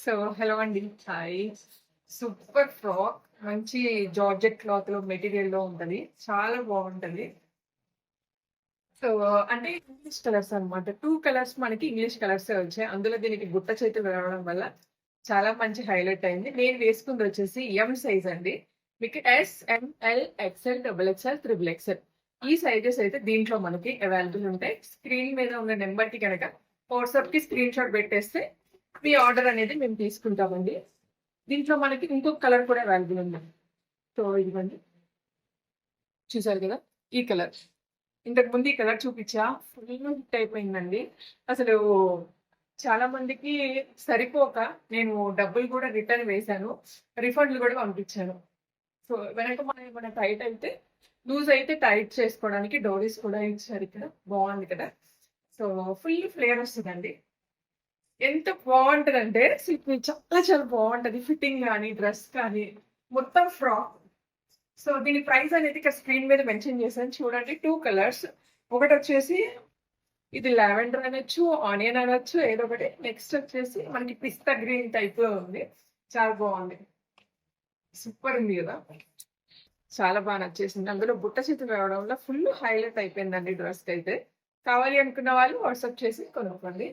So hello అండి. Hi. Super frock మంచి georgette క్లాత్‌లో మెటీరియల్‌లో ఉంటది. చాలా బావుంటది. సో అంటే ఇంగ్లీష్ కలర్స్ అన్నమాట. 2 కలర్స్ మనకి ఇంగ్లీష్ కలర్సే వచ్చాయి. అందులో దీనికి బుట్ట చేతులు రావడం వల్ల చాలా మంచి హైలైట్ అయింది. నేను వేసుకుందొచ్చేసి ఎం సైజ్ అండి. మీకు S, M, L, XL, double XL, triple XL ఈ సైజెస్ అయితే దీంట్లో మనకి అవైలబుల్ ఉంటాయి. స్క్రీన్ మీద ఉన్న నంబర్‌కి గనక వాట్సాప్‌కి స్క్రీన్ షాట్ పెట్టేస్తే మీ ఆర్డర్ అనేది మేము తీసుకుంటామండి. దీంట్లో మనకి ఇంకొక కలర్ కూడా అవైలబుల్ ఉంది. సో ఇదిగోండి. చూసారు కదా! ఈ కలర్. ఇంతకుముందు ఈ కలర్ చూపిచ్చా. ఫుల్ హిట్ అయిపోయిందండి. అసలు చాలా మందికి సరిపోక నేను డబ్బులు కూడా రిటర్న్ వేశాను. రిఫండ్‌లు కూడా పంపించాను. సో వెనక ఏమైనా టైట్ అయితే లూజ్ అయితే టైట్ చేసుకోవడానికి డోరీస్ కూడా ఇచ్చారు ఇక్కడ. బావుంది కదా! సో ఫుల్ ఫ్లేర్ వస్తదండి. ఎంత బావుంటదంటే అసలకి చాలా చాలా బావుంటది. ఫిట్టింగ్ గాని, డ్రెస్ కానీ మొత్తం ఫ్రాక్. సో దీని ప్రైస్ అనేది ఇక్కడ స్క్రీన్ మీద మెన్షన్ చేశాను చూడండి. 2 కలర్స్. ఒకటొచ్చేసి ఇది లావెండర్ అనొచ్చు, ఆనియన్ అనొచ్చు ఏదో ఒకటి. నెక్స్ట్ వచ్చేసి మనకి పిస్తా గ్రీన్ టైప్‌లో ఉంది. చాలా బావుంది. సూపర్ ఉంది గదా! చాలా నచ్చేసింది. అందులో బుట్ట చేతులు రావడం వల్ల ఫుల్ హైలైట్ అయిపోయిందండి డ్రెస్‌కైతే. కావాలి అనుకున్న వాళ్ళు వాట్సాప్ చేసి కొనుక్కోండి.